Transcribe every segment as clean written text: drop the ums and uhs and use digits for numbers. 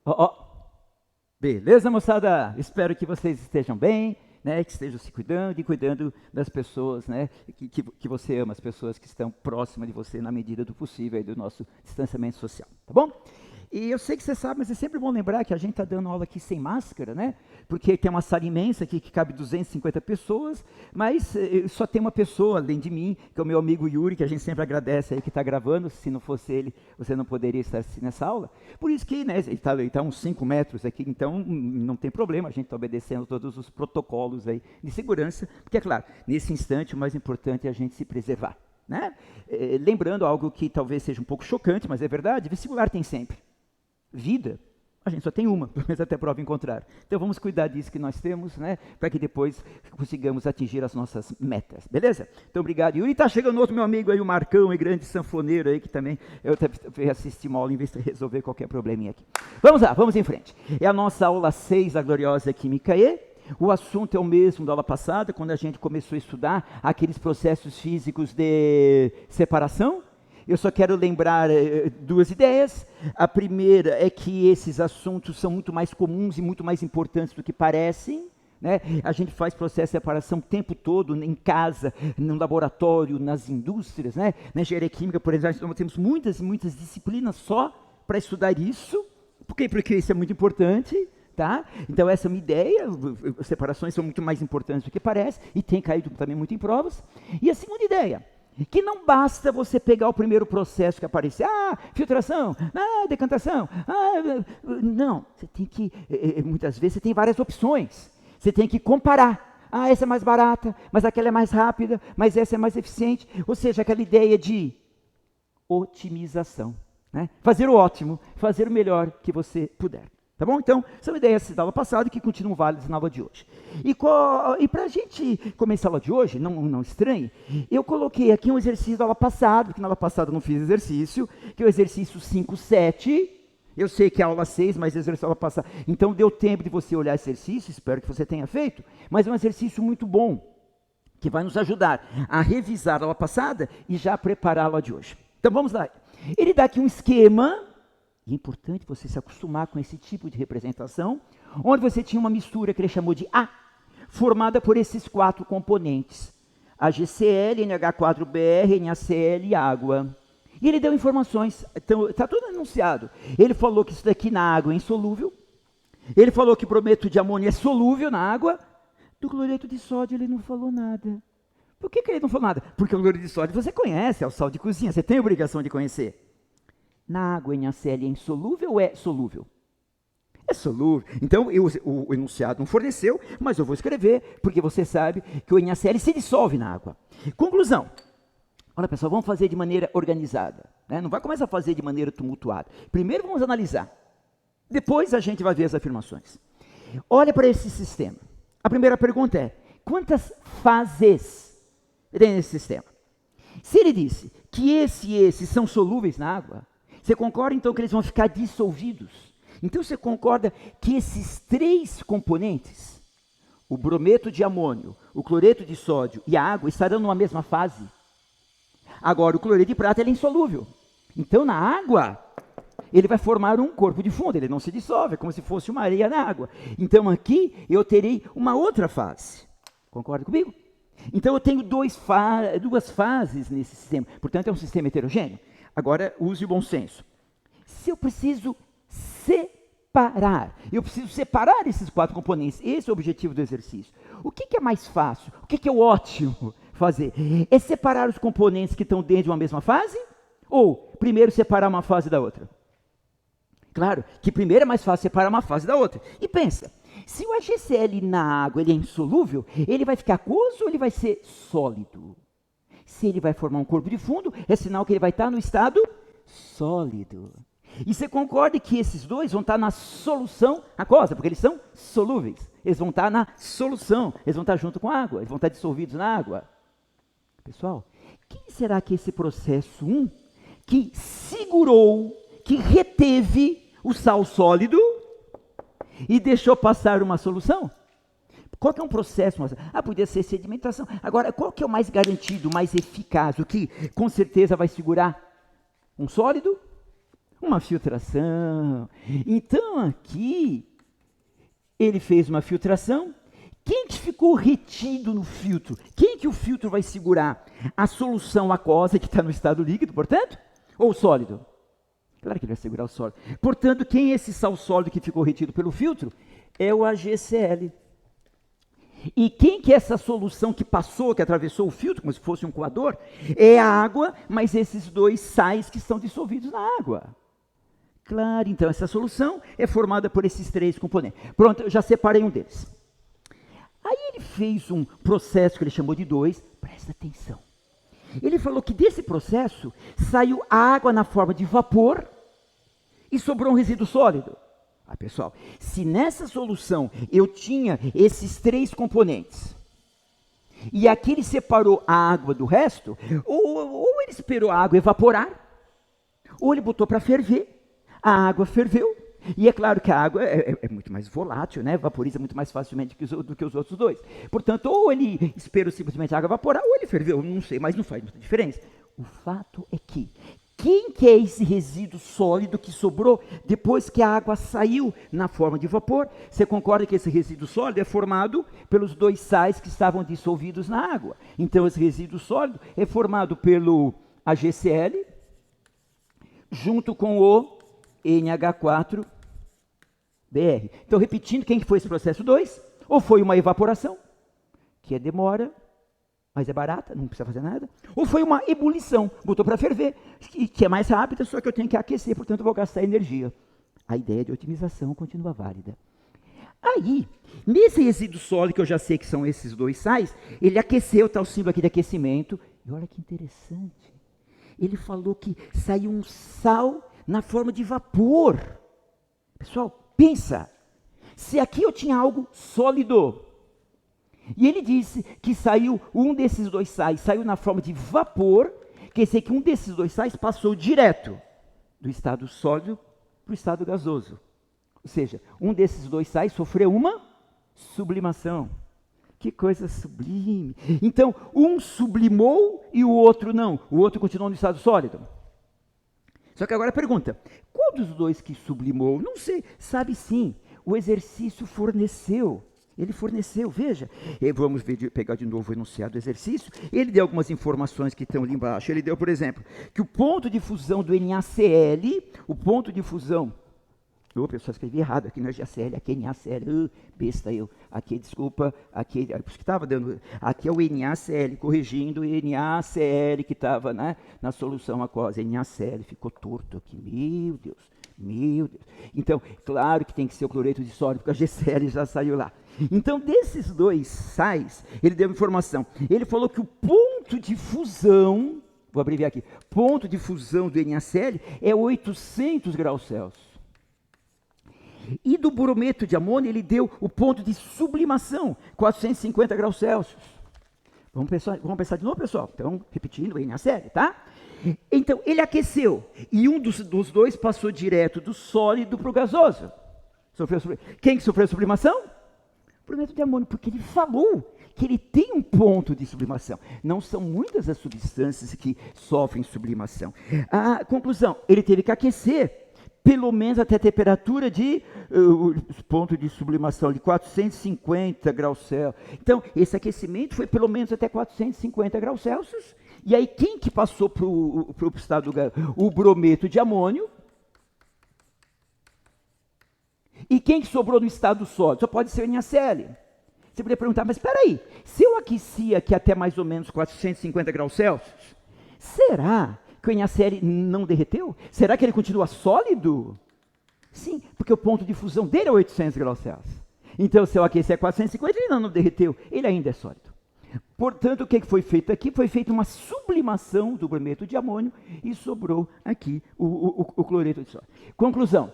Ó, ó. Beleza, moçada? Espero que vocês estejam bem, né? Que estejam se cuidando e cuidando das pessoas, né? Que você ama, as pessoas que estão próximas de você na medida do possível, aí, do nosso distanciamento social, tá bom? E eu sei que você sabe, mas é sempre bom lembrar que a gente está dando aula aqui sem máscara, né? Porque tem uma sala imensa aqui que cabe 250 pessoas, mas só tem uma pessoa além de mim, que é o meu amigo Yuri, que a gente sempre agradece aí que está gravando. Se não fosse ele, você não poderia estar nessa aula. Por isso que, né, ele está uns 5 metros aqui, então não tem problema, a gente está obedecendo todos os protocolos aí de segurança, porque é claro, nesse instante o mais importante é a gente se preservar, né? Lembrando algo que talvez seja um pouco chocante, mas é verdade, vestibular tem sempre. Vida, a gente só tem uma, pelo menos até prova em contrário. Então vamos cuidar disso que nós temos, né? Para que depois consigamos atingir as nossas metas, beleza? Então obrigado. Yuri, está chegando outro meu amigo aí, o Marcão, o grande sanfoneiro aí, que também eu assisti uma aula em vez de resolver qualquer probleminha aqui. Vamos lá, vamos em frente. É a nossa aula 6 da gloriosa Química E. O assunto é o mesmo da aula passada, quando a gente começou a estudar aqueles processos físicos de separação. Eu só quero lembrar duas ideias. A primeira é que esses assuntos são muito mais comuns e muito mais importantes do que parecem, né? A gente faz processo de separação o tempo todo, em casa, no laboratório, nas indústrias, né? Na engenharia química, por exemplo, nós temos muitas disciplinas só para estudar isso. Por quê? Porque isso é muito importante. Tá? Então essa é uma ideia, as separações são muito mais importantes do que parece, e tem caído também muito em provas. E a segunda ideia, que não basta você pegar o primeiro processo que aparecer, filtração, decantação, não, você tem que, muitas vezes você tem várias opções, você tem que comparar, essa é mais barata, mas aquela é mais rápida, mas essa é mais eficiente, ou seja, aquela ideia de otimização, né? Fazer o ótimo, fazer o melhor que você puder. Tá bom? Então, são ideias da aula passada que continuam válidas na aula de hoje. E para a gente começar a aula de hoje, não estranhe, eu coloquei aqui um exercício da aula passada, porque na aula passada eu não fiz exercício, que é o exercício 5.7. Eu sei que é a aula 6, mas exercício da aula passada. Então, deu tempo de você olhar esse exercício, espero que você tenha feito, mas é um exercício muito bom, que vai nos ajudar a revisar a aula passada e já preparar a aula de hoje. Então, vamos lá. Ele dá aqui um esquema. E é importante você se acostumar com esse tipo de representação, onde você tinha uma mistura que ele chamou de A, formada por esses 4 componentes: AgCl, NH4Br, NaCl e água. E ele deu informações, então está tudo anunciado. Ele falou que isso daqui na água é insolúvel, ele falou que brometo de amônio é solúvel na água, do cloreto de sódio ele não falou nada. Por que ele não falou nada? Porque o cloreto de sódio você conhece, é o sal de cozinha, você tem a obrigação de conhecer. Na água, NaCl é insolúvel ou é solúvel? É solúvel. Então, o enunciado não forneceu, mas eu vou escrever, porque você sabe que o NaCl se dissolve na água. Conclusão. Olha, pessoal, vamos fazer de maneira organizada, né? Não vai começar a fazer de maneira tumultuada. Primeiro vamos analisar. Depois a gente vai ver as afirmações. Olha para esse sistema. A primeira pergunta é: quantas fases tem nesse sistema? Se ele disse que esse e esse são solúveis na água, você concorda então que eles vão ficar dissolvidos? Então você concorda que esses 3 componentes, o brometo de amônio, o cloreto de sódio e a água, estarão numa mesma fase? Agora, o cloreto de prata ele é insolúvel. Então, na água, ele vai formar um corpo de fundo, ele não se dissolve, é como se fosse uma areia na água. Então, aqui, eu terei uma outra fase. Concorda comigo? Então, eu tenho duas fases nesse sistema. Portanto, é um sistema heterogêneo. Agora, use o bom senso. Se eu preciso separar esses 4 componentes, esse é o objetivo do exercício. O que é mais fácil? O que é o ótimo fazer? É separar os componentes que estão dentro de uma mesma fase? Ou primeiro separar uma fase da outra? Claro que primeiro é mais fácil separar uma fase da outra. E pensa, se o HCl na água ele é insolúvel, ele vai ficar aquoso ou ele vai ser sólido? Se ele vai formar um corpo de fundo, é sinal que ele vai estar no estado sólido. E você concorda que esses dois vão estar na solução aquosa, porque eles são solúveis. Eles vão estar na solução, eles vão estar junto com a água, eles vão estar dissolvidos na água. Pessoal, quem será que esse processo 1 que segurou, que reteve o sal sólido e deixou passar uma solução? Qual que é um processo? Podia ser sedimentação. Agora, qual que é o mais garantido, mais eficaz? O que com certeza vai segurar um sólido? Uma filtração. Então, aqui, ele fez uma filtração. Quem que ficou retido no filtro? Quem que o filtro vai segurar? A solução aquosa que está no estado líquido, portanto? Ou sólido? Claro que ele vai segurar o sólido. Portanto, quem é esse sal sólido que ficou retido pelo filtro? É o HCl. E quem que é essa solução que passou, que atravessou o filtro, como se fosse um coador? É a água, mas esses dois sais que estão dissolvidos na água. Claro, então essa solução é formada por esses três componentes. Pronto, eu já separei um deles. Aí ele fez um processo que ele chamou de 2, presta atenção. Ele falou que desse processo saiu água na forma de vapor e sobrou um resíduo sólido. Pessoal, se nessa solução eu tinha esses três componentes, e aqui ele separou a água do resto, ou ele esperou a água evaporar, ou ele botou para ferver, a água ferveu, e é claro que a água é muito mais volátil, né? Vaporiza muito mais facilmente do que os outros dois. Portanto, ou ele esperou simplesmente a água evaporar, ou ele ferveu, não sei, mas não faz muita diferença. O fato é que quem que é esse resíduo sólido que sobrou depois que a água saiu na forma de vapor? Você concorda que esse resíduo sólido é formado pelos dois sais que estavam dissolvidos na água. Então, esse resíduo sólido é formado pelo HCl junto com o NH4Br. Então, repetindo, quem que foi esse processo 2? Ou foi uma evaporação, que é demora, mas é barata, não precisa fazer nada. Ou foi uma ebulição, botou para ferver, que é mais rápida, só que eu tenho que aquecer, portanto eu vou gastar energia. A ideia de otimização continua válida. Aí, nesse resíduo sólido, que eu já sei que são esses dois sais, ele aqueceu, está o símbolo aqui de aquecimento, e olha que interessante, ele falou que saiu um sal na forma de vapor. Pessoal, pensa, se aqui eu tinha algo sólido, e ele disse que saiu um desses dois sais, saiu na forma de vapor, quer dizer que um desses dois sais passou direto do estado sólido para o estado gasoso. Ou seja, um desses dois sais sofreu uma sublimação. Que coisa sublime. Então, um sublimou e o outro não. O outro continuou no estado sólido. Só que agora a pergunta, qual dos dois que sublimou? Não sei, sabe sim, o exercício forneceu. Ele forneceu, veja, vamos pegar de novo o enunciado do exercício, ele deu algumas informações que estão ali embaixo. Ele deu, por exemplo, que o ponto de fusão do NaCl, o ponto de fusão, eu só escrevi errado, aqui não é GaCl, aqui é NaCl, besta eu, aqui, desculpa, aqui, por isso que estava dando, aqui é o NaCl, corrigindo o NaCl que estava, né, na solução aquosa, NaCl, ficou torto aqui, meu Deus. Então, claro que tem que ser o cloreto de sódio, porque a GCl já saiu lá. Então, desses dois sais, ele deu informação. Ele falou que o ponto de fusão, vou abreviar aqui, ponto de fusão do NaCl é 800 graus Celsius. E do brometo de amônio, ele deu o ponto de sublimação, 450 graus Celsius. Vamos pensar de novo, pessoal? Então, repetindo o NaCl, tá? Então, ele aqueceu, e um dos dois passou direto do sólido para o gasoso. Quem que sofreu sublimação? O brometo de amônio, porque ele falou que ele tem um ponto de sublimação. Não são muitas as substâncias que sofrem sublimação. A conclusão, ele teve que aquecer, pelo menos até a temperatura de ponto de sublimação de 450 graus Celsius. Então, esse aquecimento foi pelo menos até 450 graus Celsius. E aí, quem que passou para o estado do o brometo de amônio? E quem que sobrou no estado sólido? Só pode ser o NaCl. Você poderia perguntar, mas espera aí, se eu aquecia aqui até mais ou menos 450 graus Celsius, será que o NaCl não derreteu? Será que ele continua sólido? Sim, porque o ponto de fusão dele é 800 graus Celsius. Então, se eu aquecer a 450, ele não derreteu, ele ainda é sólido. Portanto, o que foi feito aqui? Foi feita uma sublimação do brometo de amônio e sobrou aqui o cloreto de sódio. Conclusão,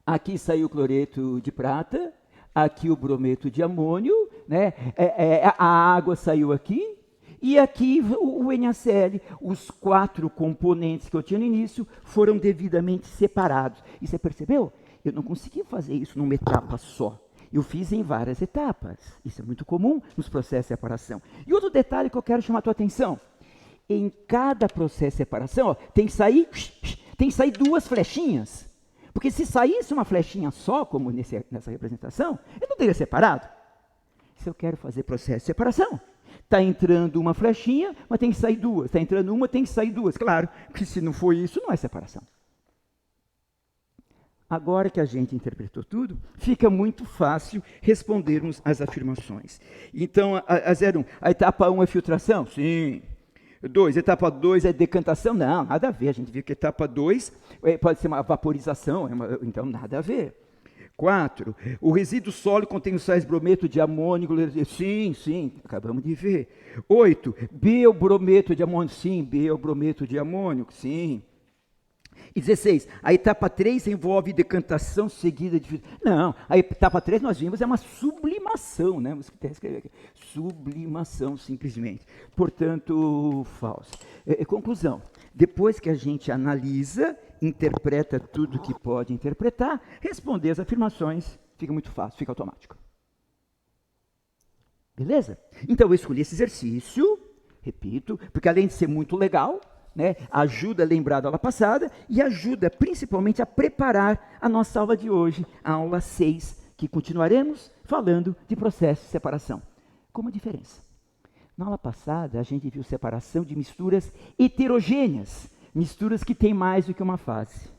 aqui saiu o cloreto de prata, aqui o brometo de amônio, né? A água saiu aqui, e aqui o NaCl, os 4 componentes que eu tinha no início, foram devidamente separados. E você percebeu? Eu não consegui fazer isso numa etapa só. Eu fiz em várias etapas. Isso é muito comum nos processos de separação. E outro detalhe que eu quero chamar a tua atenção. Em cada processo de separação, ó, tem que sair tem que sair duas flechinhas. Porque se saísse uma flechinha só, como nessa representação, ele não teria separado. Se eu quero fazer processo de separação, está entrando uma flechinha, mas tem que sair duas. Está entrando uma, tem que sair duas. Claro, que se não for isso, não é separação. Agora que a gente interpretou tudo, fica muito fácil respondermos as afirmações. Então, a 01, a etapa 1 é filtração? Sim. 2, etapa 2 é decantação? Não, nada a ver. A gente viu que etapa 2 pode ser uma vaporização, então nada a ver. 4, o resíduo sólido contém os sais brometo de amônio. Sim, acabamos de ver. 8, biobrometo de amônio. Sim, biobrometo de amônio. Sim. E 16, a etapa 3 envolve decantação seguida de... Não, a etapa 3 nós vimos é uma sublimação, né? Vamos escrever aqui. Sublimação, simplesmente. Portanto, falso. Conclusão, depois que a gente analisa, interpreta tudo que pode interpretar, responder as afirmações fica muito fácil, fica automático. Beleza? Então, eu escolhi esse exercício, repito, porque além de ser muito legal, né, ajuda a lembrar da aula passada e ajuda principalmente a preparar a nossa aula de hoje, a aula 6, que continuaremos falando de processo de separação. Com uma diferença. Na aula passada, a gente viu separação de misturas heterogêneas, misturas que têm mais do que uma fase.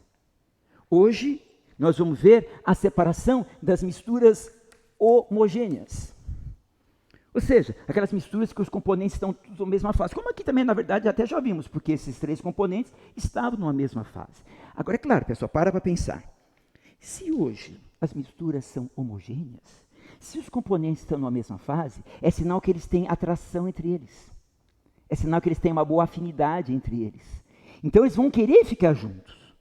Hoje, nós vamos ver a separação das misturas homogêneas. Ou seja, aquelas misturas que os componentes estão todos na mesma fase. Como aqui também, na verdade, até já vimos, porque esses 3 componentes estavam numa mesma fase. Agora, é claro, pessoal, para pensar. Se hoje as misturas são homogêneas, se os componentes estão numa mesma fase, é sinal que eles têm atração entre eles. É sinal que eles têm uma boa afinidade entre eles. Então, eles vão querer ficar juntos.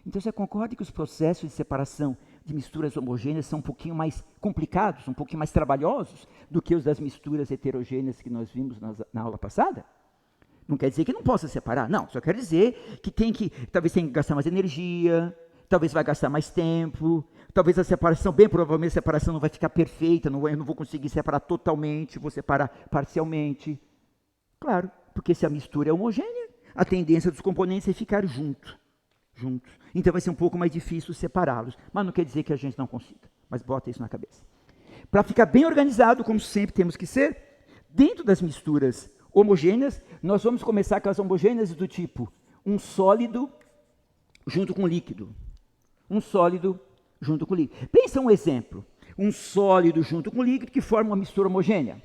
Então, você concorda que os processos de separação de misturas homogêneas são um pouquinho mais complicados, um pouquinho mais trabalhosos do que os das misturas heterogêneas que nós vimos na aula passada? Não quer dizer que não possa separar, não, só quer dizer que talvez tenha que gastar mais energia, talvez vai gastar mais tempo, talvez a separação, bem provavelmente a separação não vai ficar perfeita, eu não vou conseguir separar totalmente, vou separar parcialmente. Claro, porque se a mistura é homogênea, a tendência dos componentes é ficar juntos. Então vai ser um pouco mais difícil separá-los, mas não quer dizer que a gente não consiga, mas bota isso na cabeça. Para ficar bem organizado, como sempre temos que ser, dentro das misturas homogêneas, nós vamos começar com as homogêneas do tipo um sólido junto com líquido. Um sólido junto com líquido. Pensa um exemplo, um sólido junto com líquido que forma uma mistura homogênea.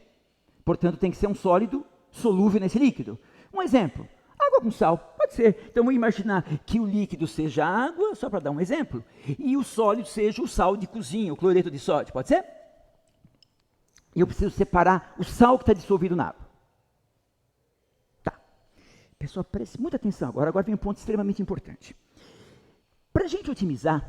Portanto, tem que ser um sólido solúvel nesse líquido. Um exemplo, água com sal, pode ser. Então, vamos imaginar que o líquido seja água, só para dar um exemplo, e o sólido seja o sal de cozinha, o cloreto de sódio, pode ser? E eu preciso separar o sal que está dissolvido na água. Tá. Pessoal, preste muita atenção agora vem um ponto extremamente importante. Para a gente otimizar,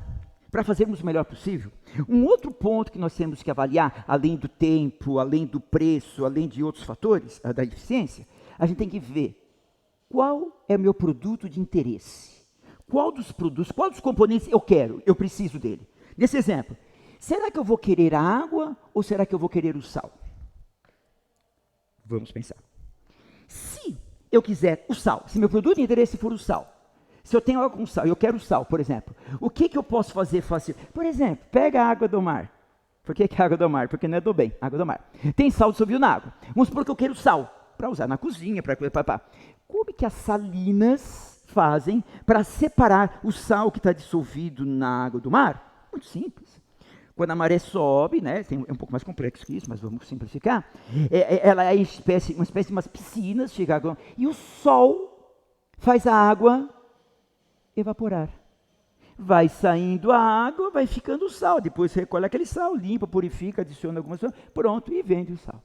para fazermos o melhor possível, um outro ponto que nós temos que avaliar, além do tempo, além do preço, além de outros fatores da eficiência, a gente tem que ver qual é o meu produto de interesse. Qual dos componentes eu preciso dele. Nesse exemplo, será que eu vou querer a água ou será que eu vou querer o sal? Vamos pensar. Se eu quiser o sal, se meu produto de interesse for o sal, se eu tenho água com sal, eu quero o sal, por exemplo, o que eu posso fazer fácil? Por exemplo, pega a água do mar. Por que é água do mar? Porque não é do bem, água do mar. Tem sal dissolvido na água. Vamos supor que eu quero sal, para usar na cozinha, Como que as salinas fazem para separar o sal que está dissolvido na água do mar? Muito simples. Quando a maré sobe, né, é um pouco mais complexo que isso, mas vamos simplificar, ela é uma espécie de umas piscinas, e o sol faz a água evaporar. Vai saindo a água, vai ficando o sal, depois você recolhe aquele sal, limpa, purifica, adiciona algumas coisas, pronto, e vende o sal.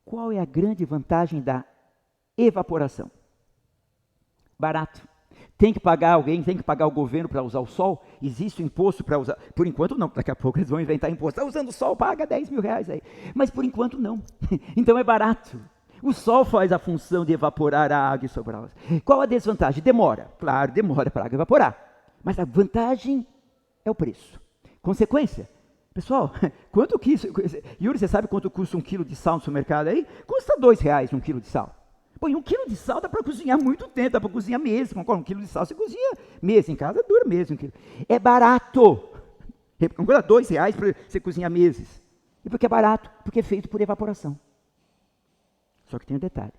Qual é a grande vantagem da evaporação? Barato. Tem que pagar alguém, tem que pagar o governo para usar o sol? Existe um imposto para usar? Por enquanto não, daqui a pouco eles vão inventar imposto. Está usando o sol, paga 10 mil reais aí. Mas por enquanto não. Então é barato. O sol faz a função de evaporar a água e sobrar. Qual a desvantagem? Demora. Claro, demora para a água evaporar. Mas a vantagem é o preço. Consequência? Pessoal, quanto que isso... Yuri, você sabe quanto custa um quilo de sal no supermercado aí? Custa R$2 um quilo de sal. Põe 1 quilo de sal, dá para cozinhar muito tempo, dá para cozinhar meses. Concorda? 1 quilo de sal você cozinha meses, em casa dura meses 1 quilo. É barato. Concorda? R$2 para você cozinhar meses. E por que é barato? Porque é feito por evaporação. Só que tem um detalhe.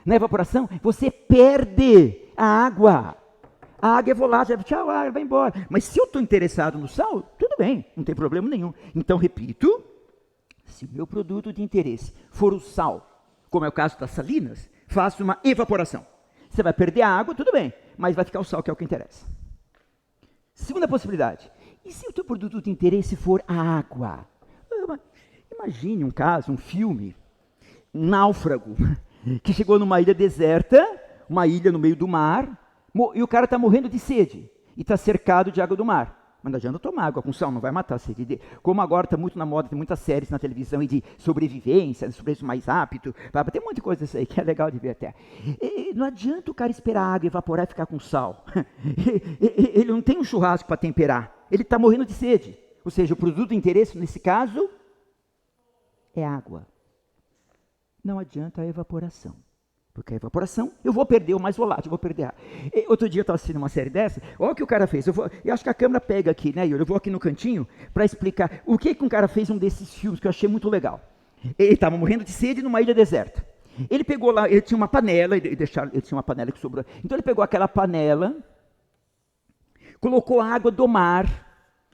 Na evaporação, você perde a água. A água é volátil, tchau, água, vai embora. Mas se eu estou interessado no sal, tudo bem, não tem problema nenhum. Então, repito, se o meu produto de interesse for o sal, como é o caso das salinas, faça uma evaporação. Você vai perder a água, tudo bem, mas vai ficar o sal, que é o que interessa. Segunda possibilidade. E se o teu produto de interesse for a água? Imagine um caso, um filme, um náufrago, que chegou numa ilha deserta, uma ilha no meio do mar, e o cara está morrendo de sede, e está cercado de água do mar. Mas não adianta tomar água com sal, não vai matar a sede dele. Como agora está muito na moda, tem muitas séries na televisão de sobrevivência, sobrevivência mais rápido, tem um monte de coisa isso aí que é legal de ver até. E não adianta o cara esperar a água evaporar e ficar com sal. Ele não tem um churrasco para temperar, ele está morrendo de sede. Ou seja, o produto de interesse, nesse caso, é água. Não adianta a evaporação. Porque a evaporação, eu vou perder o mais volátil, eu vou perder a água. Outro dia eu estava assistindo uma série dessa, olha o que o cara fez. Eu acho que a câmera pega aqui, né, Yuri? Eu vou aqui no cantinho para explicar o que um cara fez um desses filmes que eu achei muito legal. Ele estava morrendo de sede numa ilha deserta. Ele pegou lá, ele tinha uma panela, ele tinha uma panela que sobrou. Então ele pegou aquela panela, colocou a água do mar.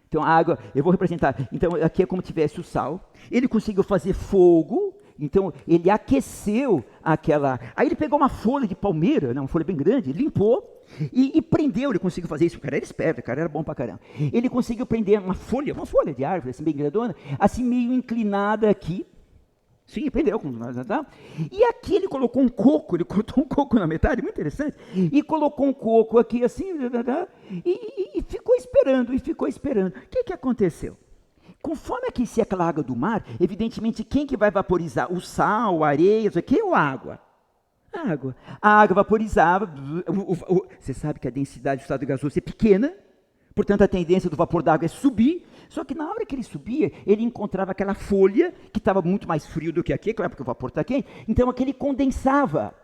Então a água, eu vou representar, então aqui é como se tivesse o sal. Ele conseguiu fazer fogo. Então, ele aqueceu aquela... Aí ele pegou uma folha de palmeira, né, uma folha bem grande, limpou e prendeu. Ele conseguiu fazer isso. O cara era esperto, o cara era bom pra caramba. Ele conseguiu prender uma folha de árvore, assim, bem grandona, assim, meio inclinada aqui. Sim, prendeu. E aqui ele colocou um coco, ele cortou um coco na metade, muito interessante, e colocou um coco aqui, assim, e ficou esperando, O que aconteceu? Conforme aquecia aquela água do mar, evidentemente, quem que vai vaporizar? O sal, a areia, isso aqui ou a água? A água. A água vaporizava. Você sabe que a densidade do estado gasoso é pequena, portanto, a tendência do vapor d'água é subir. Só que na hora que ele subia, ele encontrava aquela folha, que estava muito mais frio do que aqui, claro, porque o vapor está quente, então aquele condensava.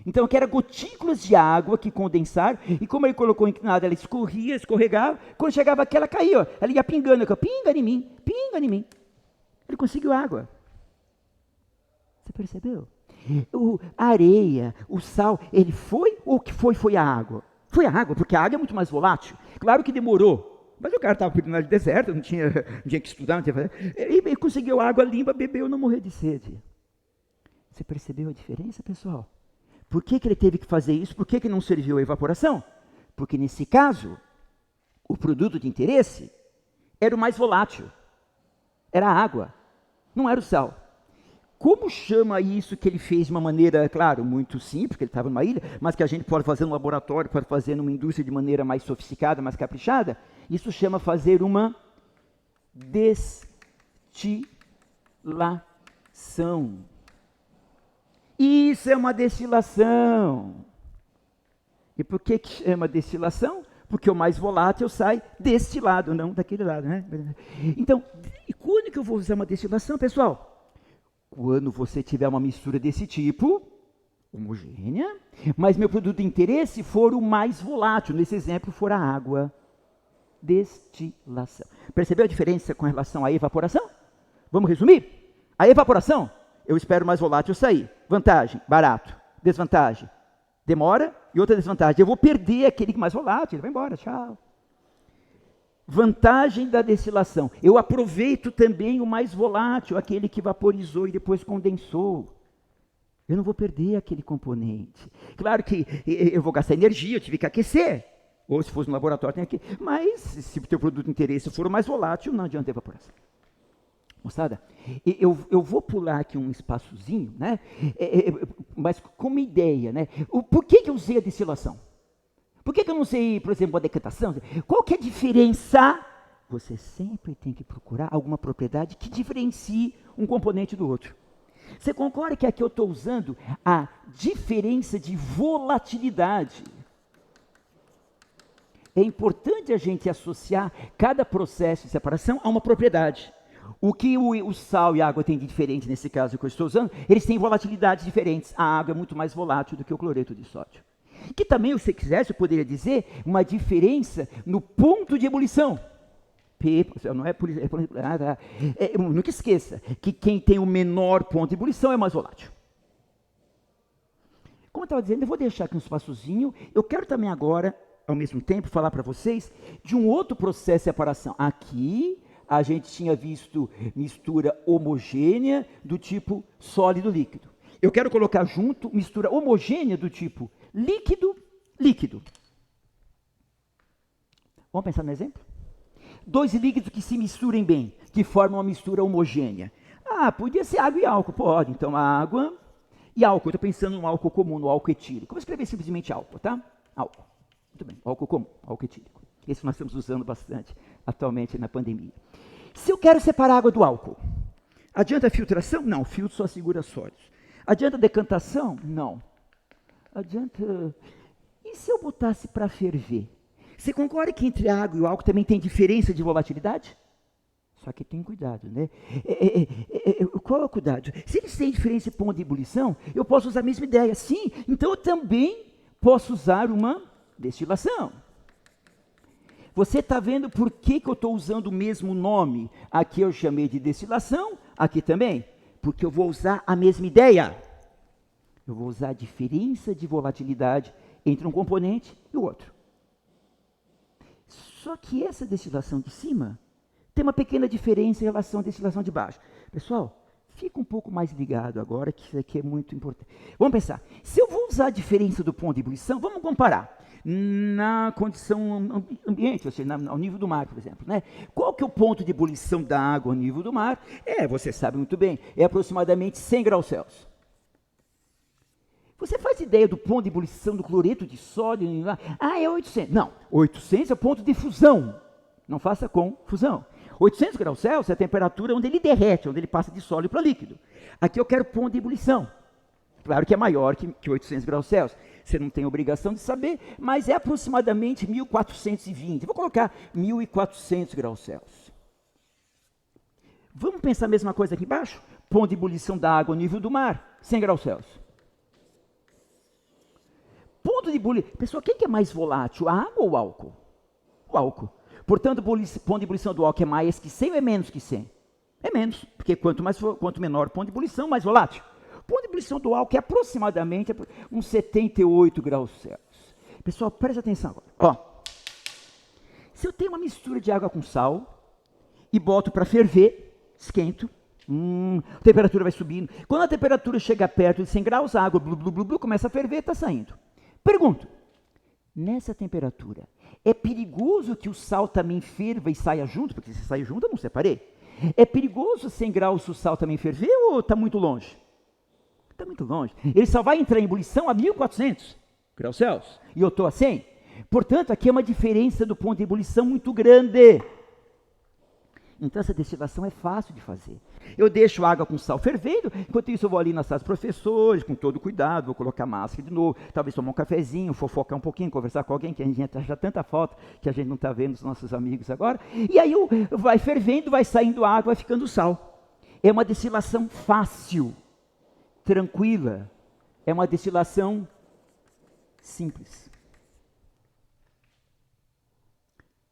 Então, aqui eram gotículas de água que condensaram, e como ele colocou inclinada, ela escorria, escorregava, quando chegava aqui, ela caía, ela ia pingando, pinga em mim. Ele conseguiu água. Você percebeu? A areia, o sal, ele foi, ou o que foi a água? Foi a água, porque a água é muito mais volátil. Claro que demorou, mas o cara estava no área deserta, não tinha que estudar, não tinha que fazer. Ele conseguiu água limpa, bebeu, não morreu de sede. Você percebeu a diferença, pessoal? Por que ele teve que fazer isso? Por que não serviu a evaporação? Porque, nesse caso, o produto de interesse era o mais volátil. Era a água, não era o sal. Como chama isso que ele fez de uma maneira, claro, muito simples, porque ele estava numa ilha, mas que a gente pode fazer no laboratório, pode fazer numa indústria de maneira mais sofisticada, mais caprichada? Isso chama fazer uma destilação. Isso é uma destilação. E por que chama destilação? Porque o mais volátil sai deste lado, não daquele lado, né? Então, e quando que eu vou usar uma destilação, pessoal? Quando você tiver uma mistura desse tipo, homogênea, mas meu produto de interesse for o mais volátil, nesse exemplo for a água. Destilação. Percebeu a diferença com relação à evaporação? Vamos resumir? A evaporação, eu espero mais volátil sair. Vantagem, barato. Desvantagem, demora. E outra desvantagem, eu vou perder aquele mais volátil, ele vai embora, tchau. Vantagem da destilação, eu aproveito também o mais volátil, aquele que vaporizou e depois condensou. Eu não vou perder aquele componente. Claro que eu vou gastar energia, eu tive que aquecer. Ou se fosse no laboratório, tem que... Mas se o teu produto de interesse for o mais volátil, não adianta evaporação. Moçada, eu vou pular aqui um espaçozinho, né? Mas com uma ideia, né? Por que eu usei a destilação? Por que eu não usei, por exemplo, a decantação? Qual que é a diferença? Você sempre tem que procurar alguma propriedade que diferencie um componente do outro. Você concorda que aqui eu estou usando a diferença de volatilidade? É importante a gente associar cada processo de separação a uma propriedade. O que o sal e a água têm de diferente nesse caso que eu estou usando? Eles têm volatilidades diferentes. A água é muito mais volátil do que o cloreto de sódio. Que também, se quisesse, eu poderia dizer uma diferença no ponto de ebulição. Não é nunca esqueça que quem tem o menor ponto de ebulição é mais volátil. Como eu estava dizendo, eu vou deixar aqui um espaçozinho. Eu quero também agora, ao mesmo tempo, falar para vocês de um outro processo de separação. Aqui, a gente tinha visto mistura homogênea do tipo sólido-líquido. Eu quero colocar junto mistura homogênea do tipo líquido-líquido. Vamos pensar no exemplo? Dois líquidos que se misturem bem, que formam uma mistura homogênea. Podia ser água e álcool. Pode. Então, água e álcool. Eu estou pensando no álcool comum, no álcool etílico. Vou escrever simplesmente álcool, tá? Álcool. Muito bem. Álcool comum, álcool etílico. Esse nós estamos usando bastante atualmente na pandemia. Se eu quero separar a água do álcool, adianta a filtração? Não, o filtro só segura sólidos. Adianta a decantação? Não. Adianta... E se eu botasse para ferver? Você concorda que entre a água e o álcool também tem diferença de volatilidade? Só que tem cuidado, né? Qual é o cuidado? Se eles têm diferença de ponto de ebulição, eu posso usar a mesma ideia. Sim, então eu também posso usar uma destilação. Você está vendo por que eu estou usando o mesmo nome? Aqui eu chamei de destilação, aqui também. Porque eu vou usar a mesma ideia. Eu vou usar a diferença de volatilidade entre um componente e o outro. Só que essa destilação de cima tem uma pequena diferença em relação à destilação de baixo. Pessoal, fica um pouco mais ligado agora, que isso aqui é muito importante. Vamos pensar. Se eu vou usar a diferença do ponto de ebulição, vamos comparar. Na condição ambiente, ou seja, ao nível do mar, por exemplo. Né? Qual que é o ponto de ebulição da água ao nível do mar? Você sabe muito bem, é aproximadamente 100 graus Celsius. Você faz ideia do ponto de ebulição do cloreto de sódio? É 800. Não, 800 é o ponto de fusão. Não faça confusão. 800 graus Celsius é a temperatura onde ele derrete, onde ele passa de sólido para líquido. Aqui eu quero ponto de ebulição. Claro que é maior que 800 graus Celsius. Você não tem obrigação de saber, mas é aproximadamente 1420. Vou colocar 1400 graus Celsius. Vamos pensar a mesma coisa aqui embaixo? Ponto de ebulição da água ao nível do mar, 100 graus Celsius. Ponto de ebulição. Pessoal, quem que é mais volátil, a água ou o álcool? O álcool. Portanto, o ponto de ebulição do álcool é mais que 100 ou é menos que 100? É menos, porque quanto menor o ponto de ebulição, mais volátil. O ponto de ebulição do álcool é aproximadamente uns 78 graus Celsius. Pessoal, preste atenção agora. Se eu tenho uma mistura de água com sal e boto para ferver, esquento, a temperatura vai subindo. Quando a temperatura chega perto de 100 graus, a água começa a ferver e está saindo. Pergunto, nessa temperatura, é perigoso que o sal também ferva e saia junto? Porque se sair junto, eu não separei. É perigoso 100 graus o sal também ferver ou está muito longe? Está muito longe. Ele só vai entrar em ebulição a 1400 graus Celsius. E eu estou a 100. Portanto, aqui é uma diferença do ponto de ebulição muito grande. Então, essa destilação é fácil de fazer. Eu deixo a água com sal fervendo, enquanto isso eu vou ali na sala dos professores, com todo cuidado, vou colocar máscara de novo, talvez tomar um cafezinho, fofocar um pouquinho, conversar com alguém, que a gente já tanta falta, que a gente não está vendo os nossos amigos agora. E aí vai fervendo, vai saindo água, vai ficando sal. É uma destilação fácil, tranquila. É uma destilação simples.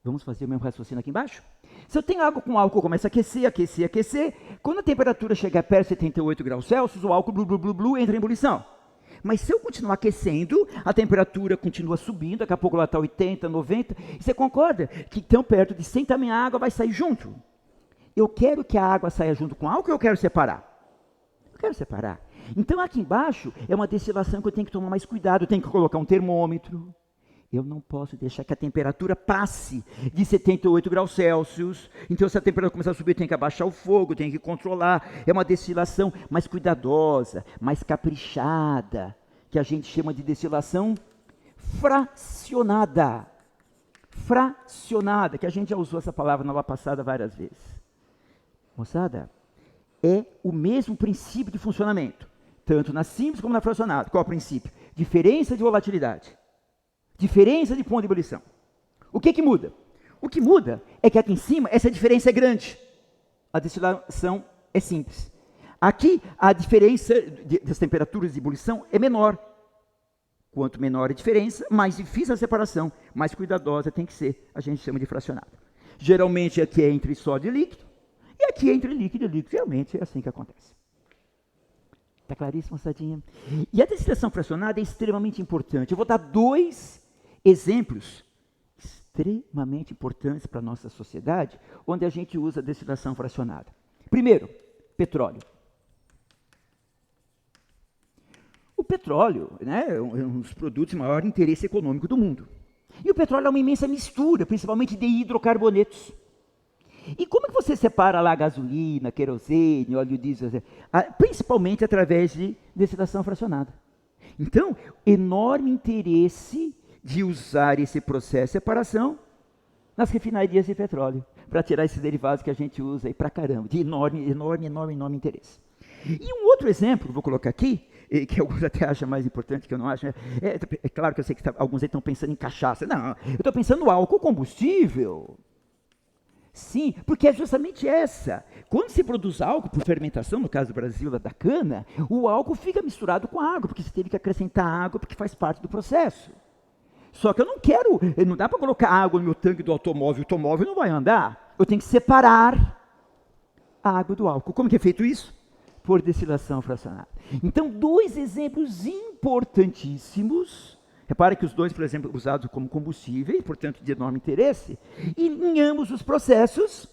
Vamos fazer o mesmo raciocínio aqui embaixo? Se eu tenho água com álcool, começa a aquecer, aquecer, aquecer. Quando a temperatura chegar perto de 78 graus Celsius, o álcool entra em ebulição. Mas se eu continuar aquecendo, a temperatura continua subindo, daqui a pouco ela está 80, 90. E você concorda que tão perto de 100 também a água vai sair junto? Eu quero que a água saia junto com o álcool ou eu quero separar? Eu quero separar. Então aqui embaixo é uma destilação que eu tenho que tomar mais cuidado. Eu tenho que colocar um termômetro. Eu não posso deixar que a temperatura passe de 78 graus Celsius. Então, se a temperatura começar a subir, eu tenho que abaixar o fogo, eu tenho que controlar. É uma destilação mais cuidadosa, mais caprichada, que a gente chama de destilação fracionada. Fracionada, que a gente já usou essa palavra na aula passada várias vezes. Moçada, é o mesmo princípio de funcionamento, tanto na simples como na fracionada. Qual é o princípio? Diferença de volatilidade. Diferença de ponto de ebulição. O que muda? O que muda é que aqui em cima essa diferença é grande. a destilação é simples. Aqui, a diferença das temperaturas de ebulição é menor. Quanto menor a diferença, mais difícil a separação, mais cuidadosa tem que ser. A gente chama de fracionado. Geralmente aqui é entre sódio e líquido, e aqui é entre líquido e líquido. Geralmente é assim que acontece. Está claríssimo, moçadinha? E a destilação fracionada é extremamente importante. Eu vou dar 2 exemplos extremamente importantes para a nossa sociedade, onde a gente usa a destilação fracionada. Primeiro, petróleo. O petróleo, né, é um dos produtos de maior interesse econômico do mundo. E o petróleo é uma imensa mistura, principalmente de hidrocarbonetos. E como que você separa lá gasolina, querosene, óleo diesel? Principalmente através de destilação fracionada. Então, enorme interesse de usar esse processo de separação nas refinarias de petróleo, para tirar esses derivados que a gente usa aí pra caramba, de enorme interesse. E um outro exemplo, vou colocar aqui, que alguns até acham mais importante, que eu não acho, é claro que eu sei que alguns aí estão pensando em cachaça. Não, eu estou pensando no álcool combustível. Sim, porque é justamente essa. Quando se produz álcool por fermentação, no caso do Brasil, da cana, o álcool fica misturado com a água, porque você teve que acrescentar água, porque faz parte do processo. Só que eu não dá para colocar água no meu tanque do automóvel, o automóvel não vai andar. Eu tenho que separar a água do álcool. Como que é feito isso? Por destilação fracionada. Então, 2 exemplos importantíssimos. Repare que os 2, por exemplo, usados como combustíveis, portanto, de enorme interesse, e em ambos os processos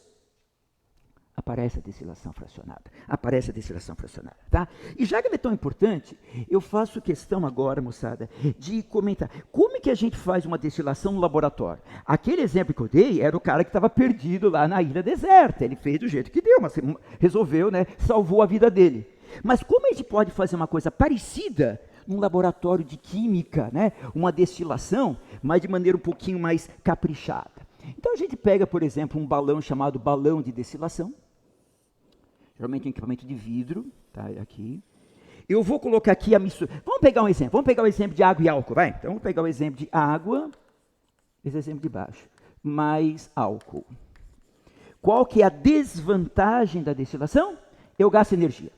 aparece a destilação fracionada. Tá? E já que ela é tão importante, eu faço questão agora, moçada, de comentar como é que a gente faz uma destilação no laboratório. Aquele exemplo que eu dei era o cara que estava perdido lá na ilha deserta. Ele fez do jeito que deu, mas resolveu, né, salvou a vida dele. Mas como a gente pode fazer uma coisa parecida num laboratório de química, né, uma destilação, mas de maneira um pouquinho mais caprichada? Então a gente pega, por exemplo, um balão chamado balão de destilação, geralmente um equipamento de vidro, tá aqui. Eu vou colocar aqui a mistura. Vamos pegar um exemplo de água e álcool, vai? Então vamos pegar o exemplo de água, esse exemplo de baixo, mais álcool. Qual que é a desvantagem da destilação? Eu gasto energia.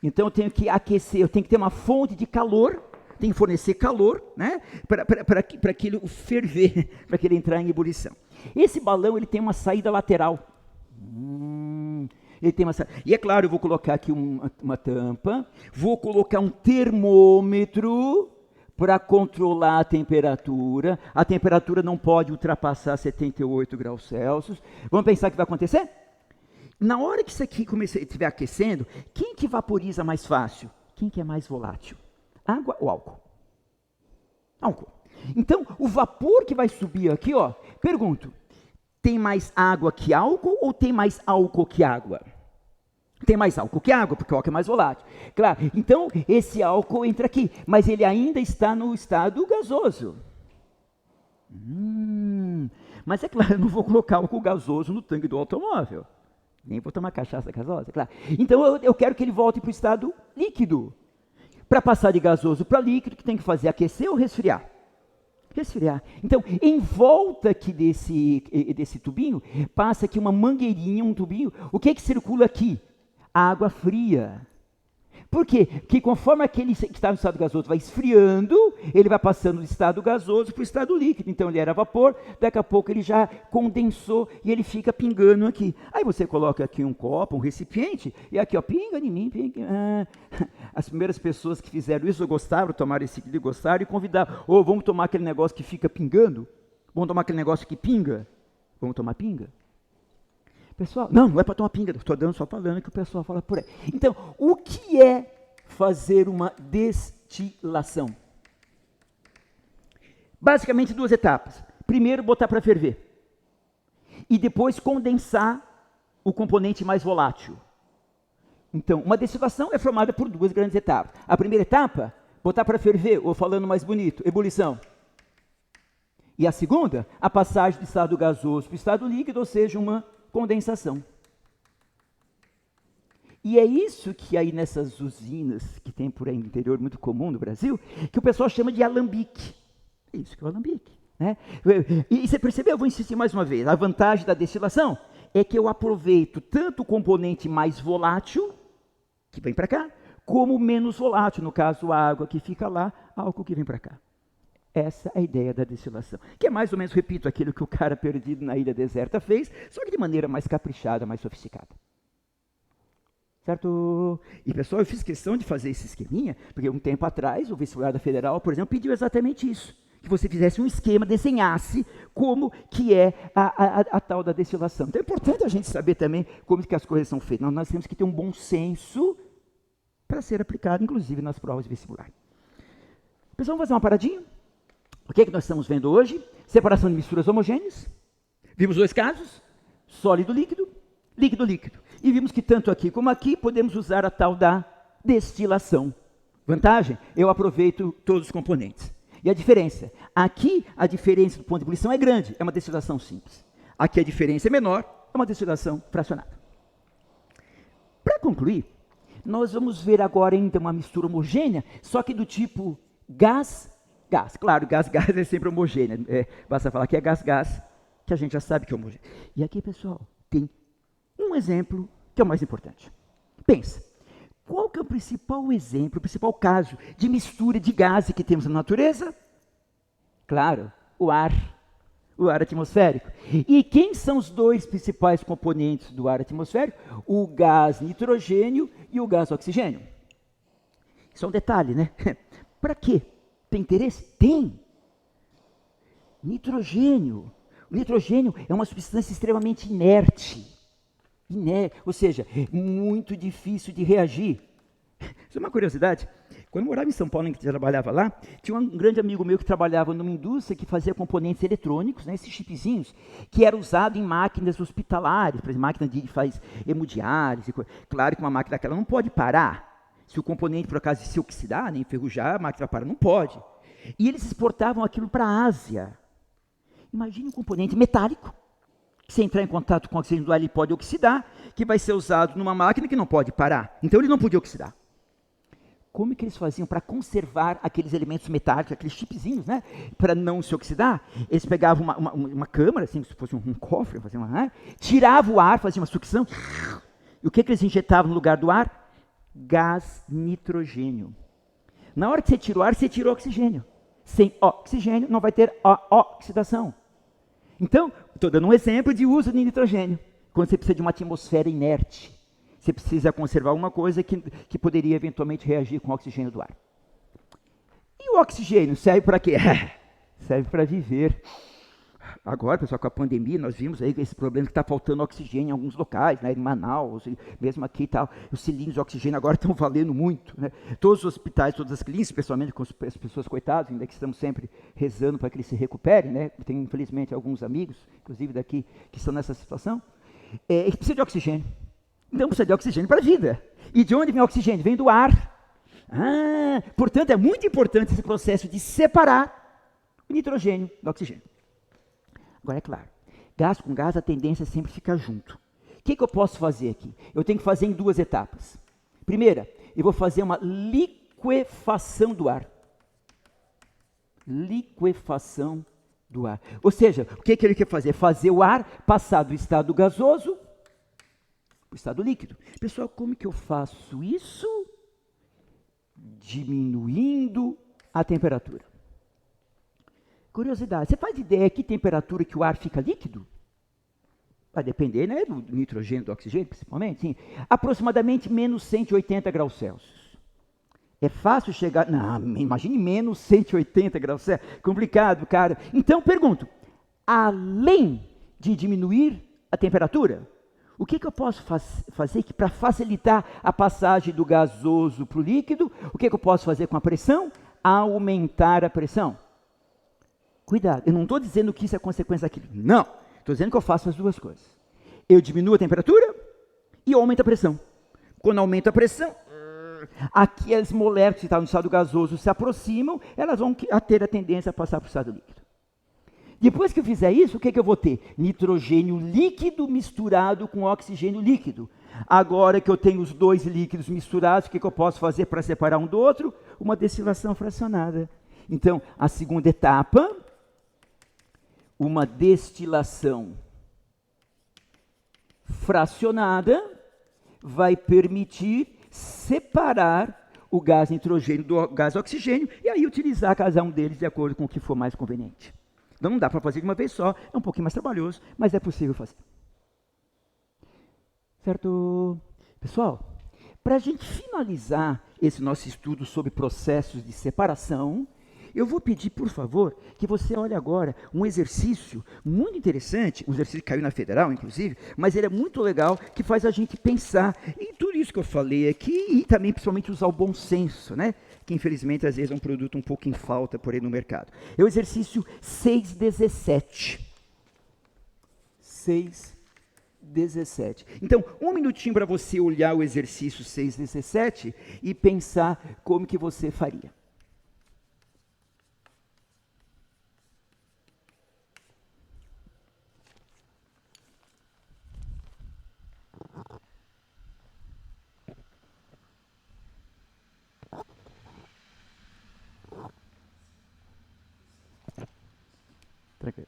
Então eu tenho que aquecer, eu tenho que ter uma fonte de calor, tenho que fornecer calor, né, para aquilo ferver, para aquele entrar em ebulição. Esse balão ele tem uma saída lateral. Ele tem e é claro, eu vou colocar aqui uma tampa, vou colocar um termômetro para controlar a temperatura. A temperatura não pode ultrapassar 78 graus Celsius. Vamos pensar o que vai acontecer? Na hora que isso aqui estiver aquecendo, quem que vaporiza mais fácil? Quem que é mais volátil? Água ou álcool? Álcool. Então, o vapor que vai subir aqui, ó, pergunto, tem mais água que álcool ou tem mais álcool que água? Tem mais álcool que água, porque o álcool é mais volátil. Claro, então esse álcool entra aqui, mas ele ainda está no estado gasoso. Mas é claro, eu não vou colocar álcool gasoso no tanque do automóvel. Nem vou tomar cachaça gasosa, claro. Então eu quero que ele volte para o estado líquido. Para passar de gasoso para líquido, o que tem que fazer? Aquecer ou resfriar? Resfriar. Então, em volta aqui desse tubinho, passa aqui uma mangueirinha, um tubinho. O que circula aqui? A água fria. Por quê? Porque conforme aquele que está no estado gasoso vai esfriando, ele vai passando do estado gasoso para o estado líquido. Então ele era vapor, daqui a pouco ele já condensou e ele fica pingando aqui. Aí você coloca aqui um copo, um recipiente, e aqui, ó, pinga em mim, pinga. As primeiras pessoas que fizeram isso gostaram, tomaram esse líquido, gostaram e convidaram. Vamos tomar aquele negócio que fica pingando? Vamos tomar aquele negócio que pinga? Vamos tomar pinga? Pessoal, não é para tomar pinga, estou só falando que o pessoal fala por aí. Então, o que é fazer uma destilação? Basicamente 2 etapas. Primeiro, botar para ferver. E depois condensar o componente mais volátil. Então, uma destilação é formada por 2 grandes etapas. A primeira etapa, botar para ferver, ou falando mais bonito, ebulição. E a segunda, a passagem do estado gasoso para o estado líquido, ou seja, uma condensação. E é isso que aí nessas usinas que tem por aí no interior, muito comum no Brasil, que o pessoal chama de alambique. É isso que é o alambique. Né? E você percebeu? Eu vou insistir mais uma vez. A vantagem da destilação é que eu aproveito tanto o componente mais volátil, que vem para cá, como o menos volátil, no caso a água que fica lá, álcool que vem para cá. Essa é a ideia da destilação, que é mais ou menos, repito, aquilo que o cara perdido na ilha deserta fez, só que de maneira mais caprichada, mais sofisticada. Certo? E, pessoal, eu fiz questão de fazer esse esqueminha, porque um tempo atrás, o vestibular da Federal, por exemplo, pediu exatamente isso, que você fizesse um esquema, desenhasse como que é a tal da destilação. Então é importante a gente saber também como que as coisas são feitas. Nós temos que ter um bom senso para ser aplicado, inclusive, nas provas vestibulares. Pessoal, vamos fazer uma paradinha? O que é que nós estamos vendo hoje? Separação de misturas homogêneas. Vimos 2 casos, sólido-líquido, líquido-líquido. E vimos que tanto aqui como aqui podemos usar a tal da destilação. Vantagem? Eu aproveito todos os componentes. E a diferença? Aqui a diferença do ponto de ebulição é grande, é uma destilação simples. Aqui a diferença é menor, é uma destilação fracionada. Para concluir, nós vamos ver agora ainda uma mistura homogênea, só que do tipo gás. Claro, gás é sempre homogêneo. Basta falar que é gás, que a gente já sabe que é homogêneo. E aqui, pessoal, tem um exemplo que é o mais importante. Pensa, qual que é o principal exemplo, o principal caso de mistura de gás que temos na natureza? Claro, o ar atmosférico. E quem são os 2 principais componentes do ar atmosférico? O gás nitrogênio e o gás oxigênio. Isso é um detalhe, né? Para quê? Tem interesse? Tem. Nitrogênio. O nitrogênio é uma substância extremamente inerte, ou seja, muito difícil de reagir. Isso é uma curiosidade. Quando eu morava em São Paulo, em que eu trabalhava lá, tinha um grande amigo meu que trabalhava numa indústria que fazia componentes eletrônicos, né, esses chipzinhos, que era usado em máquinas hospitalares, por exemplo, máquina de faz hemodiálise. Claro que uma máquina daquela não pode parar. Se o componente, por acaso, se oxidar, né, enferrujar, a máquina para, não pode. E eles exportavam aquilo para a Ásia. Imagine um componente metálico, que se entrar em contato com o oxigênio do ar, ele pode oxidar, que vai ser usado numa máquina que não pode parar. Então, ele não podia oxidar. Como é que eles faziam para conservar aqueles elementos metálicos, aqueles chipzinhos, né, para não se oxidar? Eles pegavam uma câmara, assim, se fosse um cofre, tiravam o ar, faziam uma sucção, e o que eles injetavam no lugar do ar? Gás nitrogênio. Na hora que você tira o ar, você tira o oxigênio. Sem oxigênio, não vai ter oxidação. Então, estou dando um exemplo de uso de nitrogênio. Quando você precisa de uma atmosfera inerte, você precisa conservar uma coisa que poderia eventualmente reagir com o oxigênio do ar. E o oxigênio serve para quê? Serve para viver. Agora, pessoal, com a pandemia, nós vimos aí esse problema que está faltando oxigênio em alguns locais, né, em Manaus, mesmo aqui e tal. Os cilindros de oxigênio agora estão valendo muito, né? Todos os hospitais, todas as clínicas, especialmente com as pessoas coitadas, ainda que estamos sempre rezando para que eles se recuperem, né? Tem, infelizmente, alguns amigos, inclusive daqui, que estão nessa situação. Precisa de oxigênio. Então, precisa de oxigênio para a vida. E de onde vem o oxigênio? Vem do ar. Portanto, é muito importante esse processo de separar o nitrogênio do oxigênio. Agora, é claro, gás com gás, a tendência sempre fica junto. O que eu posso fazer aqui? Eu tenho que fazer em 2 etapas. Primeira, eu vou fazer uma liquefação do ar. Liquefação do ar. Ou seja, o que ele quer fazer? Fazer o ar passar do estado gasoso para o estado líquido. Pessoal, como que eu faço isso? Diminuindo a temperatura. Curiosidade, você faz ideia que temperatura que o ar fica líquido? Vai depender, né, do nitrogênio, do oxigênio, principalmente. Sim. Aproximadamente menos 180 graus Celsius. É fácil chegar... Não, imagine menos 180 graus Celsius. Complicado, cara. Então, pergunto, além de diminuir a temperatura, o que eu posso fazer para facilitar a passagem do gasoso para o líquido? O que eu posso fazer com a pressão? Aumentar a pressão. Cuidado, eu não estou dizendo que isso é consequência daquilo. Não, estou dizendo que eu faço as 2 coisas. Eu diminuo a temperatura e aumento a pressão. Quando aumenta a pressão, aqui as moléculas que estão no estado gasoso se aproximam, elas vão ter a tendência a passar para o estado líquido. Depois que eu fizer isso, o que eu vou ter? Nitrogênio líquido misturado com oxigênio líquido. Agora que eu tenho os 2 líquidos misturados, o que eu posso fazer para separar um do outro? Uma destilação fracionada. Então, a segunda etapa, uma destilação fracionada vai permitir separar o gás nitrogênio do gás oxigênio e aí utilizar cada um deles de acordo com o que for mais conveniente. Então não dá para fazer de uma vez só, é um pouquinho mais trabalhoso, mas é possível fazer. Certo? Pessoal, para a gente finalizar esse nosso estudo sobre processos de separação, eu vou pedir, por favor, que você olhe agora um exercício muito interessante, um exercício que caiu na Federal, inclusive, mas ele é muito legal, que faz a gente pensar em tudo isso que eu falei aqui e também, principalmente, usar o bom senso, né? Que, infelizmente, às vezes é um produto um pouco em falta por aí no mercado. É o exercício 6.17. 6.17. Então, um minutinho para você olhar o exercício 6.17 e pensar como que você faria. Tranquilo.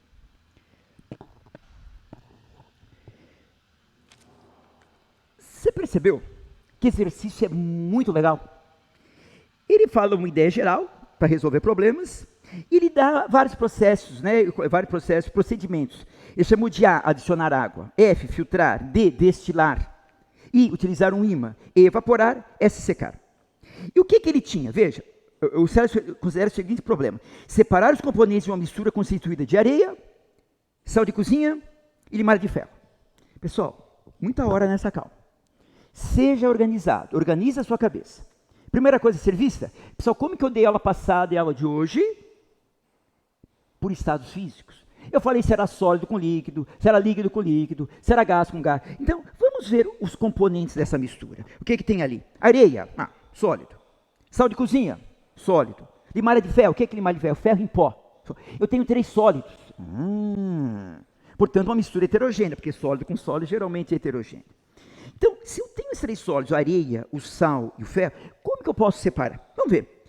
Você percebeu que esse exercício é muito legal? Ele fala uma ideia geral para resolver problemas e ele dá vários processos, né? Vários processos, procedimentos. Ele chamou de A, adicionar água, F, filtrar, D, destilar, I, utilizar um ímã, E, evaporar, S, secar. E o que ele tinha? Veja, eu considero o seguinte problema: separar os componentes de uma mistura constituída de areia, sal de cozinha e limalha de ferro. Pessoal, muita hora nessa calma. Seja organizado, organize a sua cabeça. Primeira coisa a ser vista, pessoal, como que eu dei aula passada e aula de hoje? Por estados físicos. Eu falei se era sólido com líquido, se era líquido com líquido, se era gás com gás. Então, vamos ver os componentes dessa mistura. O que tem ali? Areia, sólido. Sal de cozinha, sólido. Limalha de ferro, o que é limalha de ferro? Ferro em pó. Eu tenho 3 sólidos. Portanto, uma mistura heterogênea, porque sólido com sólido geralmente é heterogêneo. Então, se eu tenho esses 3 sólidos, a areia, o sal e o ferro, como que eu posso separar? Vamos ver.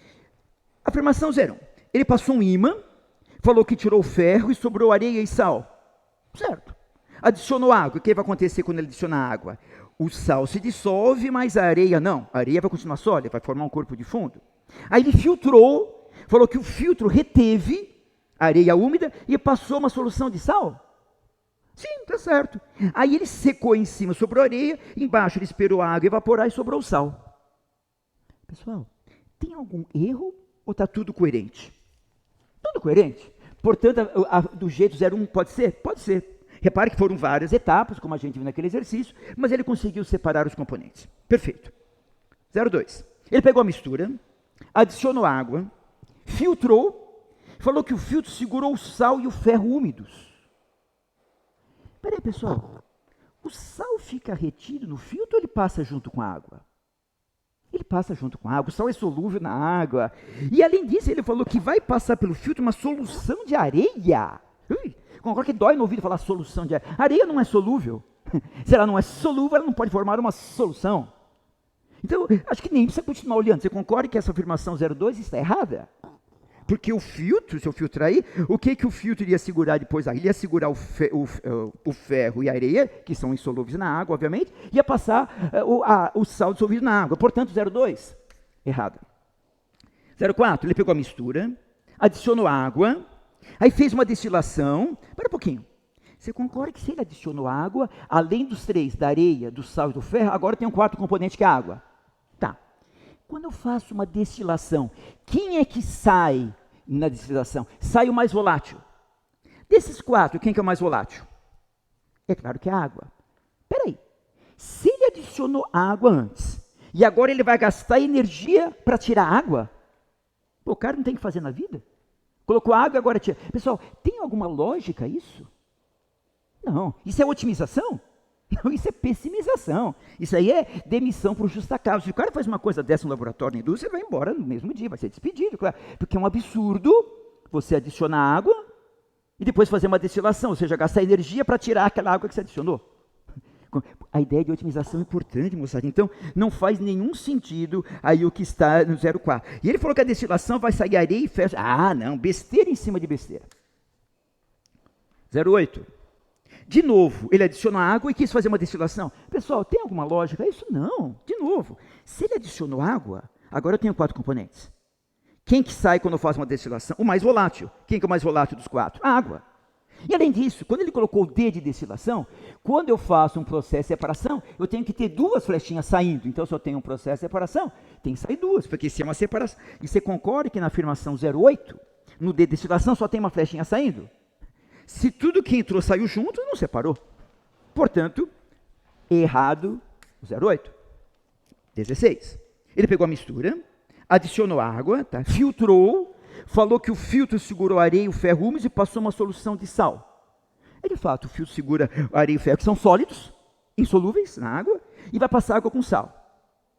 Afirmação 0. Ele passou um ímã, falou que tirou o ferro e sobrou areia e sal. Certo. Adicionou água. O que vai acontecer quando ele adiciona água? O sal se dissolve, mas a areia não. A areia vai continuar sólida, vai formar um corpo de fundo. Aí ele filtrou, falou que o filtro reteve a areia úmida e passou uma solução de sal. Sim, tá certo. Aí ele secou em cima, sobrou areia, embaixo ele esperou a água evaporar e sobrou o sal. Pessoal, tem algum erro ou está tudo coerente? Tudo coerente. Portanto, do jeito 01 pode ser? Pode ser. Repare que foram várias etapas, como a gente viu naquele exercício, mas ele conseguiu separar os componentes. Perfeito. 02. Ele pegou a mistura, adicionou água, filtrou, falou que o filtro segurou o sal e o ferro úmidos. Peraí, pessoal, o sal fica retido no filtro ou ele passa junto com a água? Ele passa junto com a água, o sal é solúvel na água. E além disso, ele falou que vai passar pelo filtro uma solução de areia. Concorda que dói no ouvido falar solução de areia? Areia não é solúvel. Se ela não é solúvel, ela não pode formar uma solução. Então, acho que nem precisa continuar olhando. Você concorda que essa afirmação 02 está errada? Porque o filtro, se eu filtrar aí, o que o filtro iria segurar depois? Ele ia segurar o ferro e a areia, que são insolúveis na água, obviamente, ia passar o sal dissolvido na água. Portanto, 02, errado. 04, ele pegou a mistura, adicionou água, aí fez uma destilação. Espera um pouquinho. Você concorda que se ele adicionou água, além dos 3, da areia, do sal e do ferro, agora tem um 4º componente que é a água? Tá. Quando eu faço uma destilação, quem é que sai na destilação? Sai o mais volátil. Desses 4, quem que é o mais volátil? É claro que é a água. Espera aí. Se ele adicionou água antes, e agora ele vai gastar energia para tirar água, o cara não tem o que fazer na vida? Colocou água e agora tira. Pessoal, tem alguma lógica isso? Não. Isso é otimização? Não, isso é pessimização. Isso aí é demissão por justa causa. Se o cara faz uma coisa dessa no laboratório, na indústria, ele vai embora no mesmo dia, vai ser despedido, claro. Porque é um absurdo você adicionar água e depois fazer uma destilação, ou seja, gastar energia para tirar aquela água que você adicionou. A ideia de otimização é importante, moçada. Então, não faz nenhum sentido aí o que está no 04. E ele falou que a destilação vai sair areia e ferro. Não, besteira em cima de besteira. 08. De novo, ele adicionou água e quis fazer uma destilação. Pessoal, tem alguma lógica? Isso não. De novo, se ele adicionou água, agora eu tenho 4 componentes. Quem que sai quando eu faço uma destilação? O mais volátil. Quem que é o mais volátil dos 4? A água. E além disso, quando ele colocou o D de destilação, quando eu faço um processo de separação, eu tenho que ter 2 flechinhas saindo. Então, se eu tenho um processo de separação, tem que sair 2, porque se é uma separação. E você concorda que na afirmação 08, no D de destilação, só tem uma flechinha saindo? Se tudo que entrou saiu junto, não separou. Portanto, errado o 08. 16. Ele pegou a mistura, adicionou água, tá? Filtrou, falou que o filtro segurou a areia e o ferro úmido e passou uma solução de sal. De fato, o filtro segura a areia e o ferro, que são sólidos, insolúveis na água, e vai passar água com sal.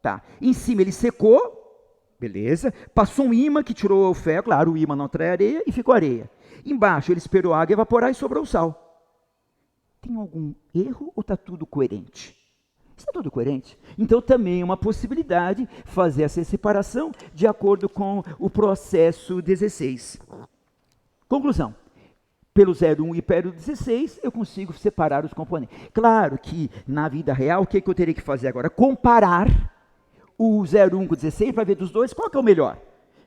Tá. Em cima ele secou, beleza, passou um ímã que tirou o ferro, claro, o ímã não atrai areia, e ficou areia. Embaixo ele esperou a água evaporar e sobrou o sal. Tem algum erro ou está tudo coerente? Está tudo coerente? Então também é uma possibilidade fazer essa separação de acordo com o processo 16. Conclusão. Pelo 01 e pelo 16, eu consigo separar os componentes. Claro que na vida real, o que eu teria que fazer agora? Comparar o 01 com o 16 para ver dos dois qual que é o melhor.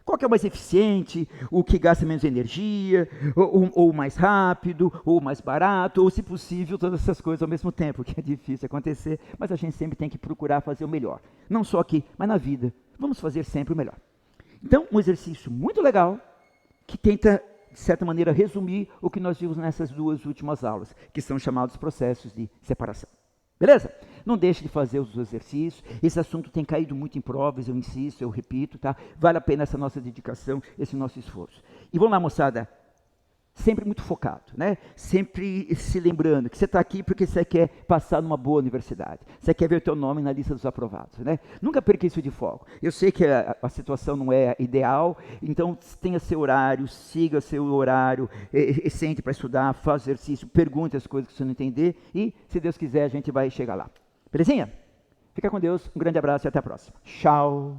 Qual que é o mais eficiente, o que gasta menos energia, ou o mais rápido, ou o mais barato, ou, se possível, todas essas coisas ao mesmo tempo, que é difícil acontecer, mas a gente sempre tem que procurar fazer o melhor. Não só aqui, mas na vida. Vamos fazer sempre o melhor. Então, um exercício muito legal, que tenta, de certa maneira, resumir o que nós vimos nessas 2 últimas aulas, que são chamados processos de separação. Beleza? Não deixe de fazer os exercícios. Esse assunto tem caído muito em provas, eu insisto, eu repito, tá? Vale a pena essa nossa dedicação, esse nosso esforço. E vamos lá, moçada, sempre muito focado, né? Sempre se lembrando que você está aqui porque você quer passar numa boa universidade. Você quer ver o teu nome na lista dos aprovados, né? Nunca perca isso de foco. Eu sei que a situação não é ideal, então tenha seu horário, siga seu horário, sente para estudar, faça exercício, pergunte as coisas que você não entender e, se Deus quiser, a gente vai chegar lá. Belezinha? Fica com Deus, um grande abraço e até a próxima. Tchau!